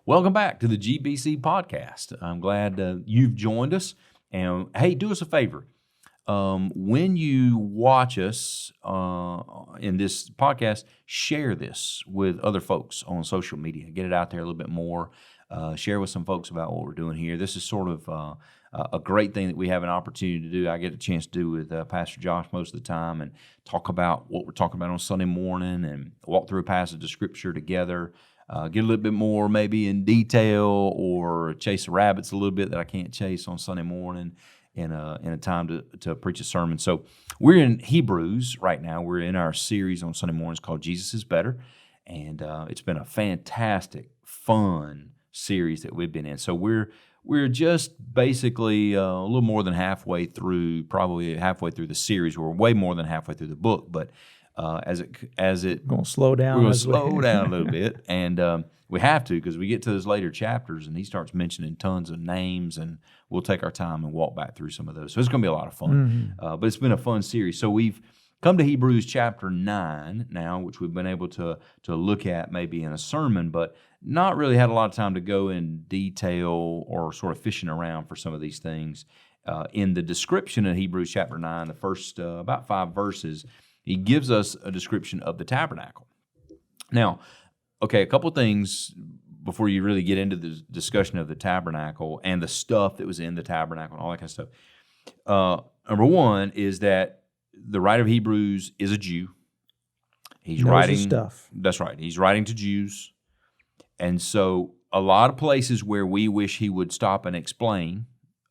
welcome back to the GBC Podcast. I'm glad you've joined us. And hey, do us a favor. When you watch us in this podcast, share this with other folks on social media. Get it out there a little bit more. Share with some folks about what we're doing here. This is sort of a great thing that we have an opportunity to do. I get a chance to do with Pastor Josh most of the time and talk about what we're talking about on Sunday morning and walk through a passage of Scripture together. Get a little bit more maybe in detail or chase the rabbits a little bit that I can't chase on Sunday morning in a time to preach a sermon. So we're in Hebrews right now. We're in our series on Sunday mornings called Jesus is Better. And it's been a fantastic, fun series that we've been in. So we're just basically a little more than halfway through, probably halfway through the series. We're way more than halfway through the book, but as it going to slow down. We're going to slow down a little bit, and we have to because we get to those later chapters, and he starts mentioning tons of names, and we'll take our time and walk back through some of those. So it's going to be a lot of fun, but it's been a fun series. So we've come to Hebrews chapter 9 now, which we've been able to look at maybe in a sermon, but not really had a lot of time to go in detail or sort of fishing around for some of these things. In the description of Hebrews chapter 9, the first about 5 verses, he gives us a description of the tabernacle. Now, okay, a couple things before you really get into the discussion of the tabernacle and the stuff that was in the tabernacle and all that kind of stuff. Number one is that the writer of Hebrews is a Jew. He's writing stuff. That's right. He's writing to Jews. And so a lot of places where we wish he would stop and explain,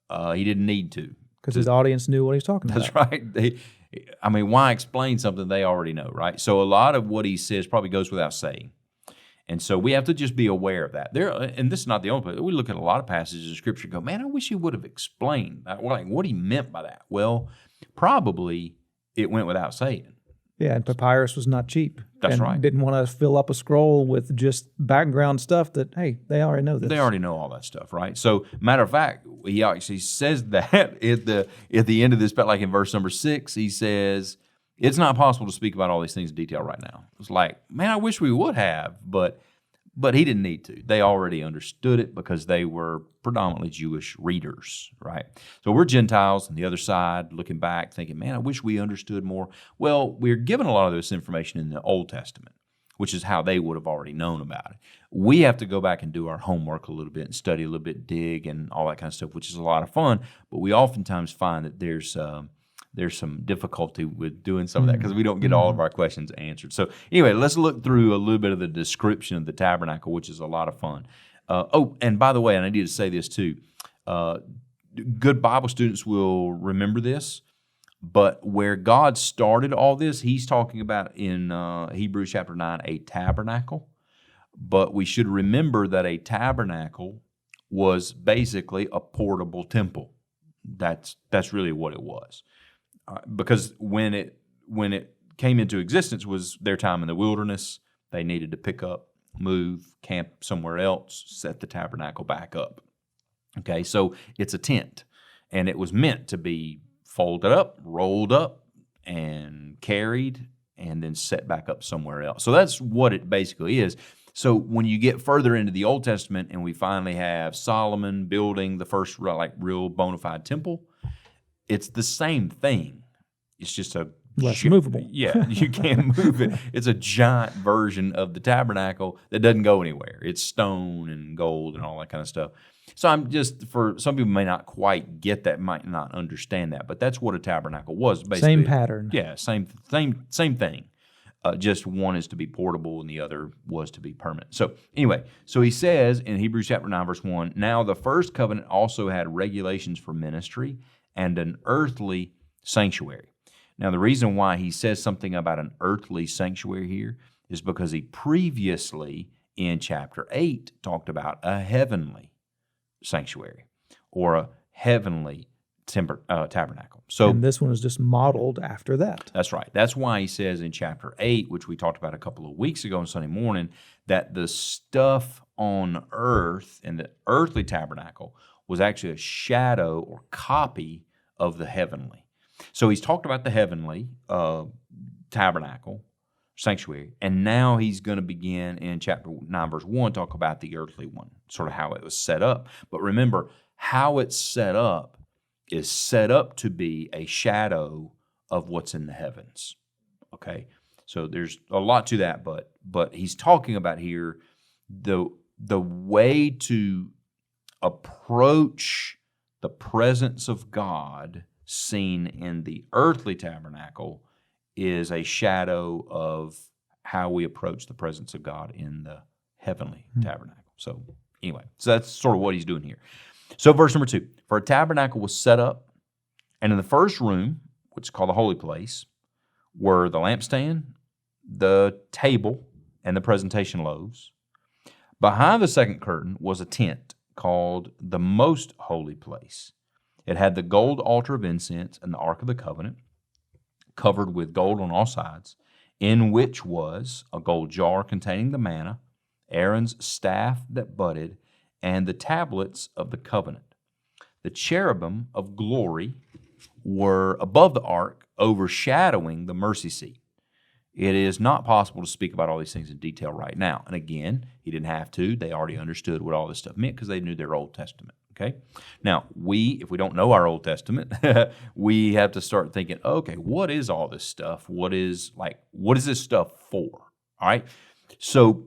he didn't need to. Because his audience knew what he was talking about. That's right. Why explain something they already know, right? So a lot of what he says probably goes without saying. And so we have to just be aware of that. And this is not the only place. We look at a lot of passages of Scripture and go, man, I wish he would have explained what he meant by that. Well, probably it went without saying. Yeah, and papyrus was not cheap. That's and right. Didn't want to fill up a scroll with just background stuff that, hey, they already know this. They already know all that stuff, right? So, matter of fact, he actually says that at the end of this, like in verse number 6, he says, it's not possible to speak about all these things in detail right now. It's like, man, I wish we would have, but he didn't need to. They already understood it because they were predominantly Jewish readers, right? So we're Gentiles on the other side, looking back, thinking, man, I wish we understood more. Well, we're given a lot of this information in the Old Testament, which is how they would have already known about it. We have to go back and do our homework a little bit and study a little bit, dig and all that kind of stuff, which is a lot of fun. But we oftentimes find that there's some difficulty with doing some of that because we don't get all of our questions answered. So anyway, let's look through a little bit of the description of the tabernacle, which is a lot of fun. And by the way, and I need to say this too, good Bible students will remember this, but where God started all this, he's talking about in Hebrews chapter 9, a tabernacle. But we should remember that a tabernacle was basically a portable temple. That's really what it was. Because when it came into existence was their time in the wilderness. They needed to pick up, move, camp somewhere else, set the tabernacle back up. Okay, so it's a tent, and it was meant to be folded up, rolled up, and carried, and then set back up somewhere else. So that's what it basically is. So when you get further into the Old Testament, and we finally have Solomon building the first real bona fide temple, it's the same thing. It's just a less movable. Yeah, you can't move it. It's a giant version of the tabernacle that doesn't go anywhere. It's stone and gold and all that kind of stuff. So for some people may not quite get that, might not understand that, but that's what a tabernacle was. Basically, same pattern. Yeah, same thing. Just one is to be portable and the other was to be permanent. So anyway, he says in Hebrews chapter 9, verse 1, now the first covenant also had regulations for ministry and an earthly sanctuary. Now, the reason why he says something about an earthly sanctuary here is because he previously, in chapter 8, talked about a heavenly sanctuary or a heavenly tabernacle. So, and this one is just modeled after that. That's right. That's why he says in chapter 8, which we talked about a couple of weeks ago on Sunday morning, that the stuff on earth and the earthly tabernacle was actually a shadow or copy of the heavenly. So he's talked about the heavenly tabernacle, sanctuary. And now he's going to begin in chapter 9, verse 1, talk about the earthly one, sort of how it was set up. But remember, how it's set up is set up to be a shadow of what's in the heavens. Okay? So there's a lot to that, but he's talking about here the way to approach the presence of God seen in the earthly tabernacle is a shadow of how we approach the presence of God in the heavenly tabernacle. So anyway, so that's sort of what he's doing here. So verse number 2, for a tabernacle was set up, and in the first room, which is called the holy place, were the lampstand, the table, and the presentation loaves. Behind the second curtain was a tent called the most holy place. It had the gold altar of incense and the Ark of the Covenant, covered with gold on all sides, in which was a gold jar containing the manna, Aaron's staff that budded, and the tablets of the covenant. The cherubim of glory were above the ark, overshadowing the mercy seat. It is not possible to speak about all these things in detail right now. And again, he didn't have to. They already understood what all this stuff meant because they knew their Old Testament. Okay? Now, if we don't know our Old Testament, we have to start thinking, okay, what is all this stuff? What is this stuff for? All right? So,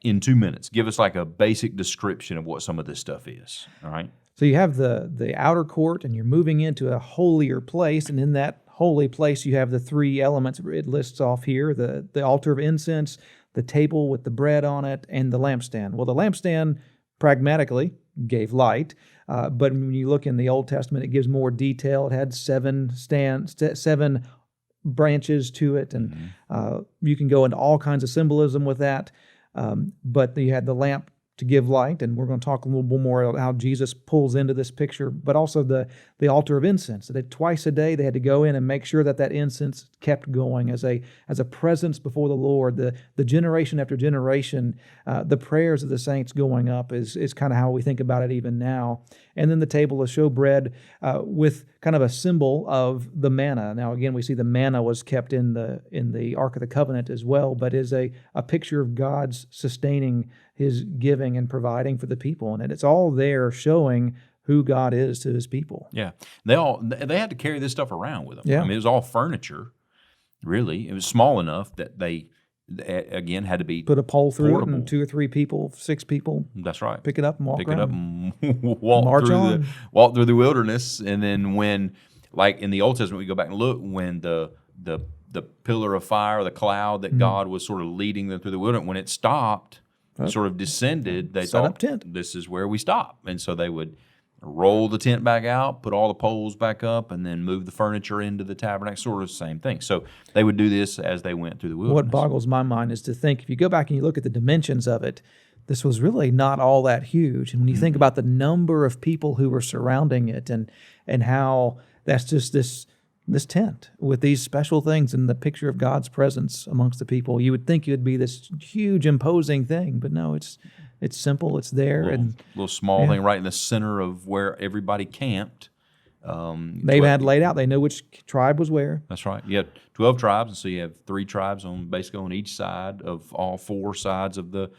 in 2 minutes, give us a basic description of what some of this stuff is. All right? So you have the outer court, and you're moving into a holier place, and in that holy place you have the three elements it lists off here, the altar of incense, the table with the bread on it, and the lampstand. Well, the lampstand, pragmatically, gave light, but when you look in the Old Testament, it gives more detail. It had seven branches to it, and you can go into all kinds of symbolism with that, but you had the lamp to give light, and we're going to talk a little bit more about how Jesus pulls into this picture, but also the altar of incense. That twice a day they had to go in and make sure that incense kept going as a presence before the Lord. The generation after generation, the prayers of the saints going up is kind of how we think about it even now. And then the table of showbread with kind of a symbol of the manna. Now again, we see the manna was kept in the Ark of the Covenant as well, but is a picture of God's sustaining His giving and providing for the people. And it's all there showing who God is to His people. Yeah. They had to carry this stuff around with them. Yeah. I mean, it was all furniture, really. It was small enough that they, again, had to be put a pole through portable. it, and 2 or 3 people, 6 people. That's right. Pick it up and walk Pick around. it up and walk through the wilderness. And then when, in the Old Testament, we go back and look, when the pillar of fire, the cloud that God was sort of leading them through the wilderness, when it stopped, sort of descended, they Set thought, up tent. this is where we stop. And so they would roll the tent back out, put all the poles back up, and then move the furniture into the tabernacle, sort of the same thing. So they would do this as they went through the wilderness. What boggles my mind is to think, if you go back and you look at the dimensions of it, this was really not all that huge. And when you think about the number of people who were surrounding it and how that's just this tent with these special things and the picture of God's presence amongst the people, you would think it would be this huge, imposing thing. But no, it's simple. It's there. Little small thing right in the center of where everybody camped. They've had laid out. They know which tribe was where. That's right. You had 12 tribes, and so you have 3 tribes basically on each side of all 4 sides of the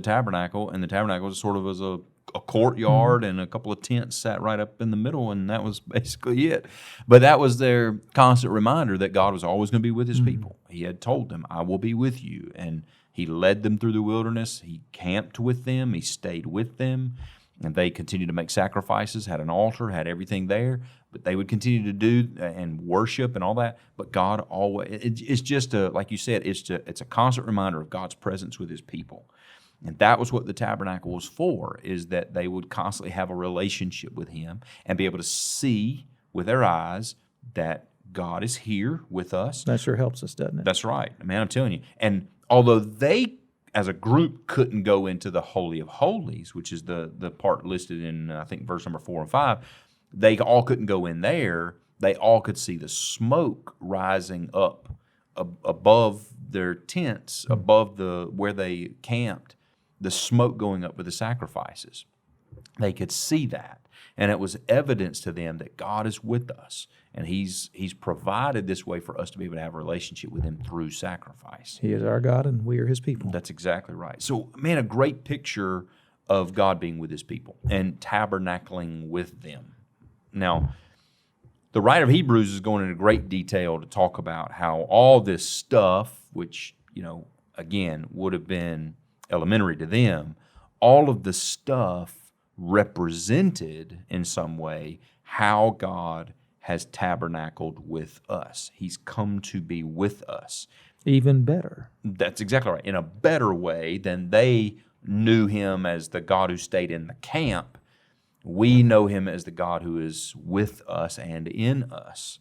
tabernacle. And the tabernacle was sort of as a courtyard, and a couple of tents sat right up in the middle, and that was basically it. But that was their constant reminder that God was always going to be with His people. He had told them, I will be with you. And He led them through the wilderness. He camped with them. He stayed with them. And they continued to make sacrifices, had an altar, had everything there. But they would continue to do and worship and all that. But God always, it's just like you said, it's a constant reminder of God's presence with His people. And that was what the tabernacle was for, is that they would constantly have a relationship with Him and be able to see with their eyes that God is here with us. That sure helps us, doesn't it? That's right. Man, I'm telling you. And although they, as a group, couldn't go into the Holy of Holies, which is the part listed in, I think, verse number 4 and 5, they all couldn't go in there. They all could see the smoke rising up above their tents, above where they camped, the smoke going up with the sacrifices. They could see that. And it was evidence to them that God is with us. And He's provided this way for us to be able to have a relationship with Him through sacrifice. He is our God, and we are His people. That's exactly right. So, man, a great picture of God being with His people and tabernacling with them. Now, the writer of Hebrews is going into great detail to talk about how all this stuff, which, again, would have been elementary to them, all of the stuff represented in some way how God has tabernacled with us. He's come to be with us. Even better. That's exactly right. In a better way than they knew Him as the God who stayed in the camp. We know Him as the God who is with us and in us.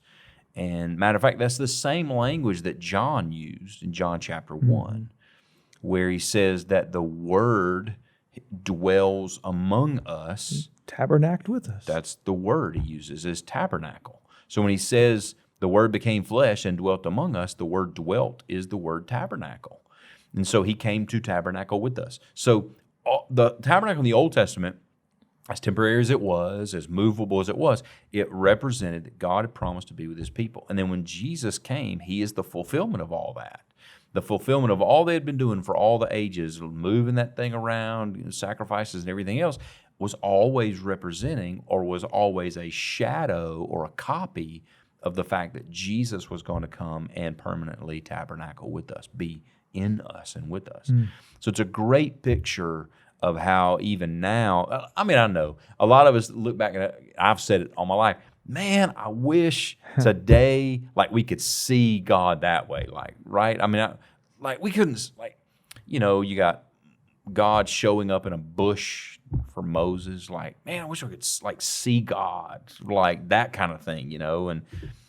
And matter of fact, that's the same language that John used in John chapter 1, where he says that the Word dwells among us. Tabernacled with us. That's the word he uses, is tabernacle. So when he says the Word became flesh and dwelt among us, the word dwelt is the word tabernacle. And so He came to tabernacle with us. So the tabernacle in the Old Testament, as temporary as it was, as movable as it was, it represented that God had promised to be with His people. And then when Jesus came, He is the fulfillment of all that. The fulfillment of all they had been doing for all the ages, moving that thing around, sacrifices and everything else, was always representing or was always a shadow or a copy of the fact that Jesus was going to come and permanently tabernacle with us, be in us and with us. So it's a great picture of how even now, I know a lot of us look back at it, I've said it all my life, man, I wish today, we could see God that way, right? We couldn't, you got God showing up in a bush for Moses, man, I wish I could, see God, that kind of thing, and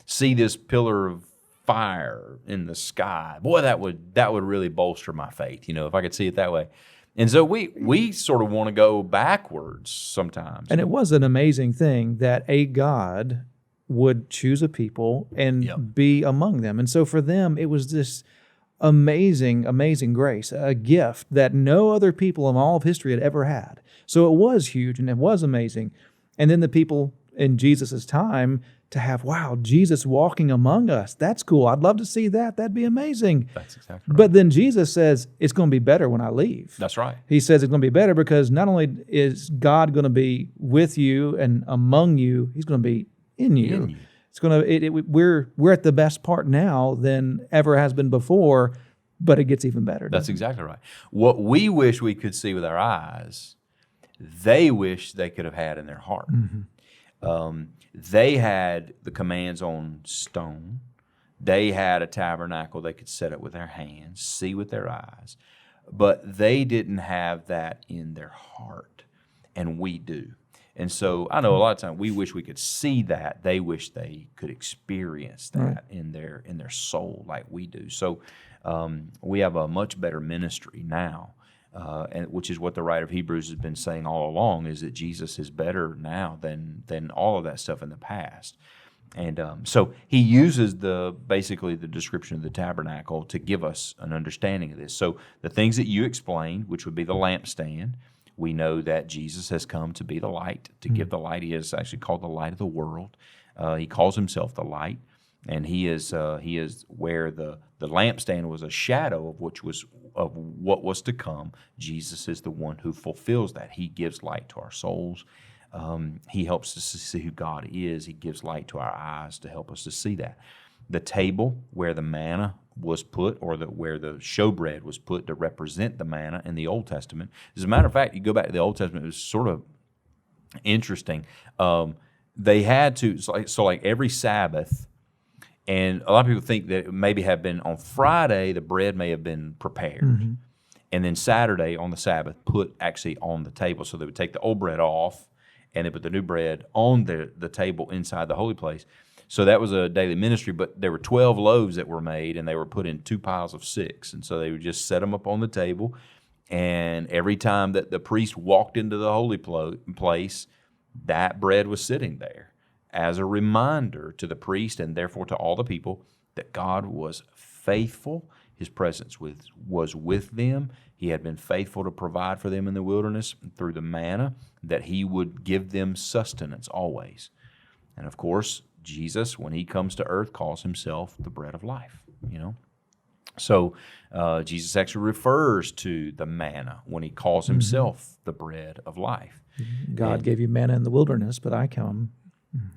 see this pillar of fire in the sky. Boy, that would really bolster my faith, if I could see it that way. And so we sort of want to go backwards sometimes. And it was an amazing thing that a God would choose a people and be among them. And so for them, it was this amazing, amazing grace, a gift that no other people in all of history had ever had. So it was huge and it was amazing. And then the people in Jesus' time to have, wow, Jesus walking among us. That's cool. I'd love to see that. That'd be amazing. That's exactly right. But then Jesus says, it's going to be better when I leave. That's right. He says it's going to be better because not only is God going to be with you and among you, He's going to be in you. It's going to. We're at the best part now than ever has been before, but it gets even better. That's exactly right. What we wish we could see with our eyes, they wish they could have had in their heart. They had the commands on stone. They had a tabernacle they could set up with their hands, see with their eyes, but they didn't have that in their heart, and we do. And so I know a lot of times we wish we could see that. They wish they could experience that in their soul like we do. So we have a much better ministry now, and which is what the writer of Hebrews has been saying all along, is that Jesus is better now than all of that stuff in the past. And so he uses basically the description of the tabernacle to give us an understanding of this. So the things that you explained, which would be the lampstand, we know that Jesus has come to be the light, to give the light. He is actually called the light of the world. He calls himself the light, and he is where the lampstand was a shadow of what was to come. Jesus is the one who fulfills that. He gives light to our souls. He helps us to see who God is. He gives light to our eyes to help us to see that. The table where the manna was put, or where the showbread was put to represent the manna in the Old Testament. As a matter of fact, you go back to the Old Testament, it was sort of interesting. They had to, so every Sabbath, and a lot of people think that it maybe have been on Friday, the bread may have been prepared. And then Saturday on the Sabbath put actually on the table. So they would take the old bread off and they put the new bread on the table inside the holy place. So that was a daily ministry, but there were 12 loaves that were made, and they were put in 2 piles of 6. And so they would just set them up on the table, and every time that the priest walked into the holy place, that bread was sitting there as a reminder to the priest and therefore to all the people that God was faithful. His presence was with them. He had been faithful to provide for them in the wilderness through the manna, that He would give them sustenance always. And of course, Jesus, when He comes to earth, calls Himself the bread of life, So Jesus actually refers to the manna when He calls Himself the bread of life. God gave you manna in the wilderness, but I come.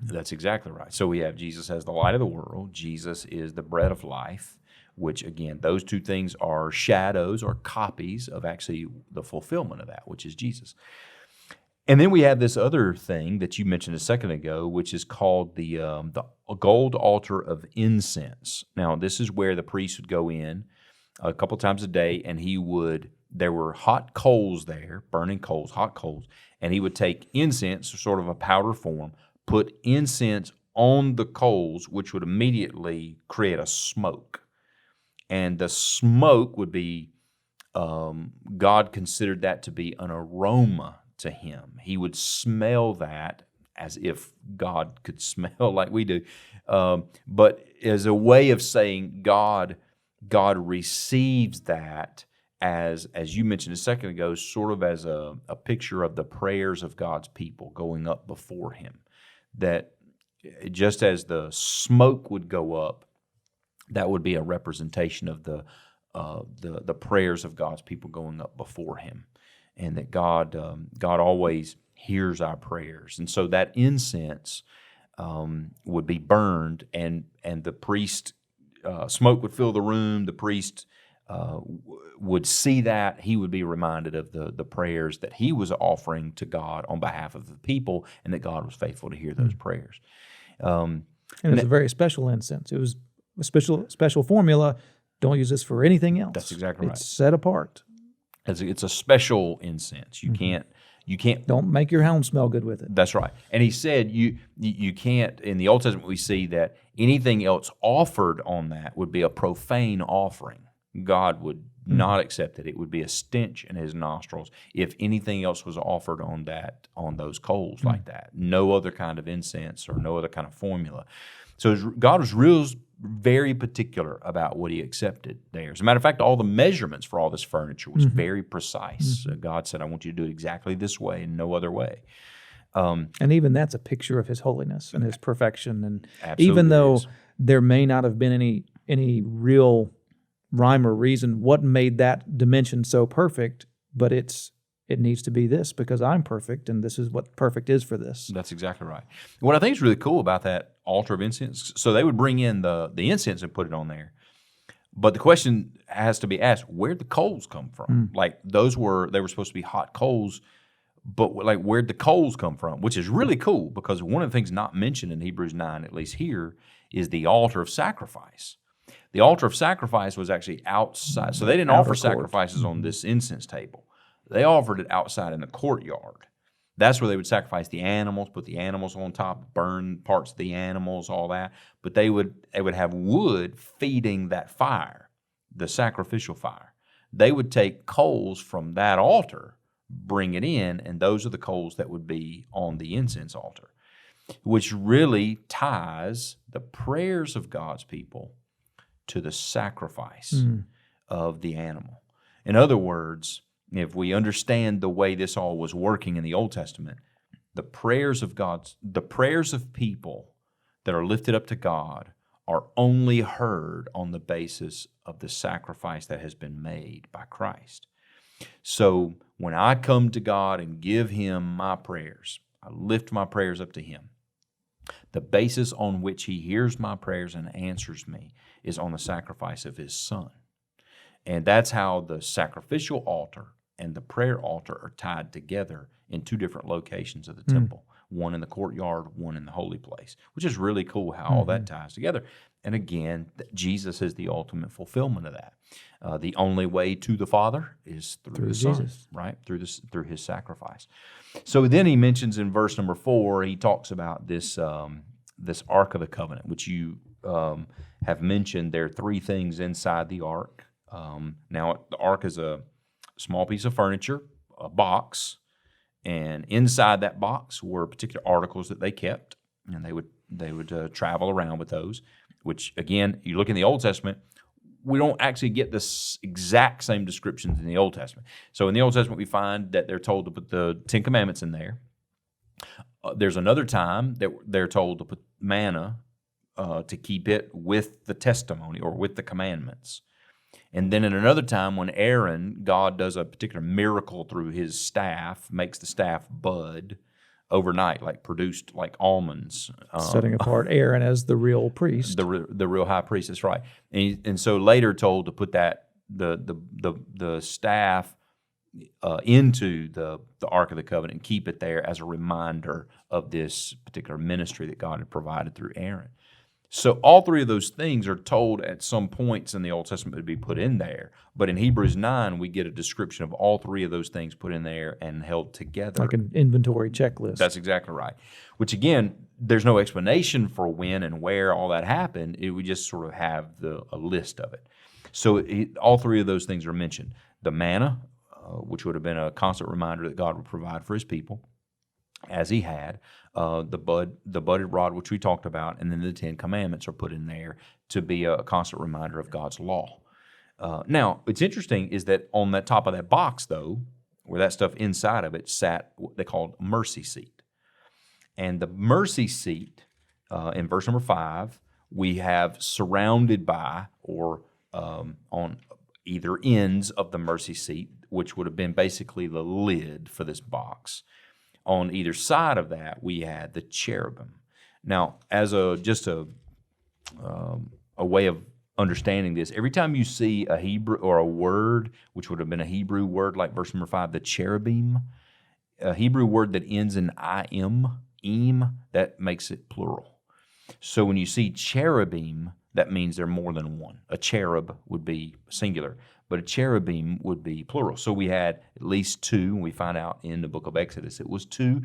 That's exactly right. So we have Jesus as the light of the world. Jesus is the bread of life, which, again, those two things are shadows or copies of actually the fulfillment of that, which is Jesus. And then we have this other thing that you mentioned a second ago, which is called the gold altar of incense. Now, this is where the priest would go in a couple times a day, and there were hot coals there, burning coals, hot coals, and he would take incense, sort of a powder form, put incense on the coals, which would immediately create a smoke. And the smoke would be, God considered that to be an aroma to Him. He would smell that as if God could smell like we do. But as a way of saying God receives that as you mentioned a second ago, sort of as a picture of the prayers of God's people going up before Him. That just as the smoke would go up, that would be a representation of the prayers of God's people going up before Him, and that God always hears our prayers. And so that incense would be burned, and the priest, smoke would fill the room. The priest would see that. He would be reminded of the prayers that he was offering to God on behalf of the people, and that God was faithful to hear those prayers. And it was a very special incense. It was a special formula. Don't use this for anything else. That's exactly right. It's set apart. It's a special incense. You can't. Don't make your home smell good with it. That's right. And he said you can't. In the Old Testament, we see that anything else offered on that would be a profane offering. God would not accept it. It would be a stench in His nostrils if anything else was offered on those coals like that. No other kind of incense or no other kind of formula. So God was very particular about what He accepted there. As a matter of fact, all the measurements for all this furniture was very precise. God said, I want you to do it exactly this way and no other way. And even that's a picture of His holiness and His perfection. And Absolutely even though is. there may not have been any real rhyme or reason what made that dimension so perfect, but it needs to be this because I'm perfect, and this is what perfect is for this. That's exactly right. What I think is really cool about that altar of incense, so they would bring in the incense and put it on there, but the question has to be asked, where'd the coals come from? Like they were supposed to be hot coals, but like where'd the coals come from? Which is really cool because one of the things not mentioned in Hebrews 9, at least here, is the altar of sacrifice. The altar of sacrifice was actually outside. So they didn't offer sacrifices on this incense table. They offered it outside in the courtyard. That's where they would sacrifice the animals, put the animals on top, burn parts of the animals, all that. But they would have wood feeding that fire, the sacrificial fire. They would take coals from that altar, bring it in, and those are the coals that would be on the incense altar, which really ties the prayers of God's people to the sacrifice of the animal. In other words, if we understand the way this all was working in the Old Testament, the prayers of people that are lifted up to God are only heard on the basis of the sacrifice that has been made by Christ. So when I come to God and give Him my prayers, I lift my prayers up to Him, the basis on which He hears my prayers and answers me is on the sacrifice of His Son. And that's how the sacrificial altar and the prayer altar are tied together in two different locations of the temple, one in the courtyard, one in the holy place, which is really cool how all that ties together. And again, Jesus is the ultimate fulfillment of that. The only way to the Father is through the Son, right? Through His sacrifice. So then he mentions in verse number 4, he talks about this this Ark of the Covenant, which you have mentioned. There are three things inside the Ark. Now, the Ark is a small piece of furniture, a box, and inside that box were particular articles that they kept, and they would travel around with those. Which again, you look in the Old Testament, we don't actually get the exact same descriptions in the Old Testament. So in the Old Testament, we find that they're told to put the Ten Commandments in there. There's another time that they're told to put manna to keep it with the testimony or with the commandments. And then in another time when Aaron, God does a particular miracle through his staff, makes the staff bud overnight, like produced like almonds. Setting apart Aaron as the real priest. The real high priest, that's right. And so later told to put that the staff into the Ark of the Covenant and keep it there as a reminder of this particular ministry that God had provided through Aaron. So all three of those things are told at some points in the Old Testament to be put in there. But in Hebrews 9, we get a description of all three of those things put in there and held together. Like an inventory checklist. That's exactly right. Which again, there's no explanation for when and where all that happened. We just sort of have a list of it. So all three of those things are mentioned. The manna, which would have been a constant reminder that God would provide for his people, as he had, the budded rod, which we talked about, and then the Ten Commandments are put in there to be a constant reminder of God's law. Now, what's interesting is that on that top of that box, though, where that stuff inside of it sat what they called a mercy seat. And the mercy seat, in verse number 5, we have surrounded by, or on either ends of the mercy seat, which would have been basically the lid for this box. On either side of that, we had the cherubim. Now, as a way of understanding this, every time you see a Hebrew or a word, which would have been a Hebrew word like verse number 5, the cherubim, a Hebrew word that ends in im, that makes it plural. So when you see cherubim, that means they're more than one. A cherub would be singular, but a cherubim would be plural. So we had at least two, and we find out in the book of Exodus, it was two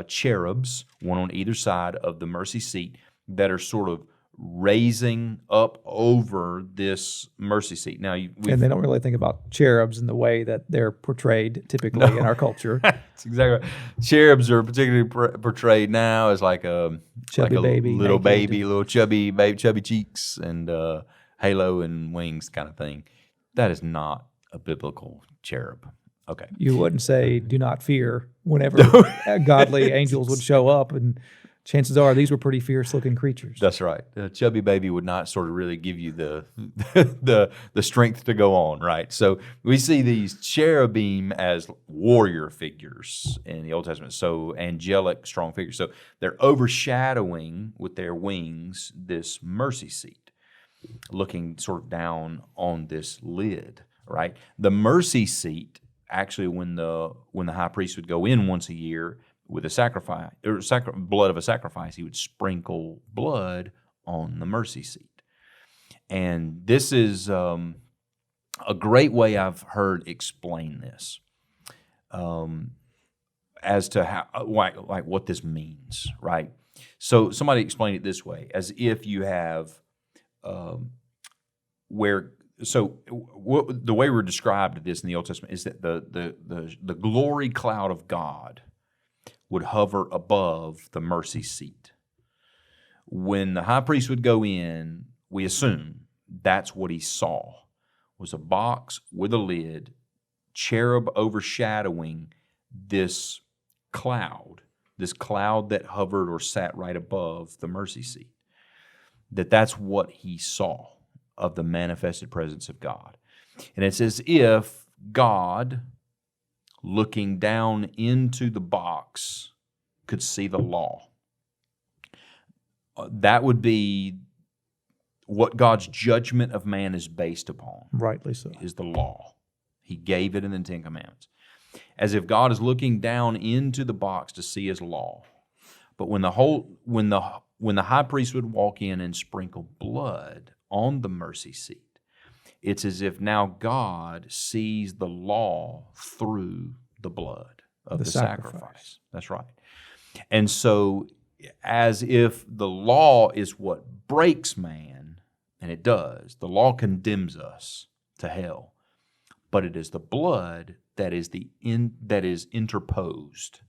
cherubs, one on either side of the mercy seat, that are sort of raising up over this mercy seat. Now, and they don't really think about cherubs in the way that they're portrayed typically in our culture. That's exactly right. Cherubs are particularly portrayed now as like a baby, little baby, little chubby cheeks, and halo and wings kind of thing. That is not a biblical cherub. Okay. You wouldn't say, do not fear, whenever godly angels would show up, and chances are these were pretty fierce-looking creatures. That's right. A chubby baby would not sort of really give you the strength to go on, right? So we see these cherubim as warrior figures in the Old Testament, so angelic, strong figures. So they're overshadowing with their wings this mercy seat, looking sort of down on this lid, right? The mercy seat, actually, when the high priest would go in once a year with a sacrifice, or blood of a sacrifice, he would sprinkle blood on the mercy seat. And this is a great way I've heard explain this, as to how, like what this means, right? So somebody explained it this way, as if you have the way we're described this in the Old Testament is that the glory cloud of God would hover above the mercy seat. When the high priest would go in, we assume that's what he saw, was a box with a lid, cherub overshadowing this cloud that hovered or sat right above the mercy seat. That's what he saw of the manifested presence of God. And it's as if God, looking down into the box, could see the law. That would be what God's judgment of man is based upon. Rightly so. Is the law. He gave it in the Ten Commandments. As if God is looking down into the box to see his law. But when the high priest would walk in and sprinkle blood on the mercy seat, it's as if now God sees the law through the blood of the sacrifice. That's right. And so, as if the law is what breaks man, and it does, the law condemns us to hell, but it is the blood that is interposed,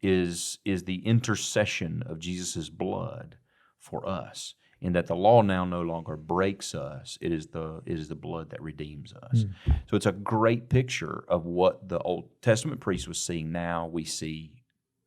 is the intercession of Jesus' blood for us. in that the law now no longer breaks us. It is the blood that redeems us. So it's a great picture of what the Old Testament priest was seeing. Now we see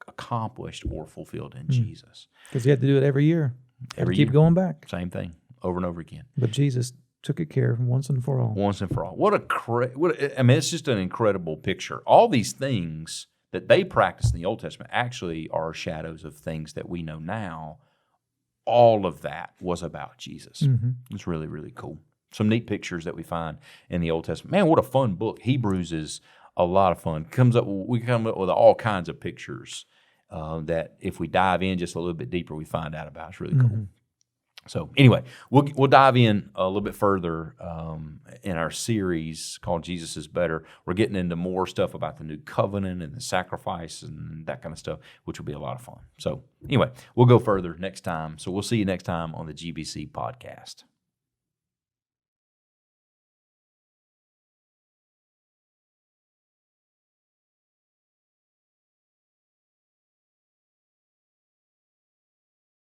accomplished or fulfilled in Jesus. Because you had to do it every year. Every keep year. going back. Same thing, over and over again. But Jesus took it care of once and for all. Once and for all. It's just an incredible picture. All these things that they practiced in the Old Testament actually are shadows of things that we know now. All of that was about Jesus. It's really, really cool. Some neat pictures that we find in the Old Testament. Man, what a fun book. Hebrews is a lot of fun. We come up with all kinds of pictures that if we dive in just a little bit deeper, we find out about. It's really cool. So anyway, we'll dive in a little bit further in our series called Jesus is Better. We're getting into more stuff about the new covenant and the sacrifice and that kind of stuff, which will be a lot of fun. So anyway, we'll go further next time. So we'll see you next time on the GBC Podcast.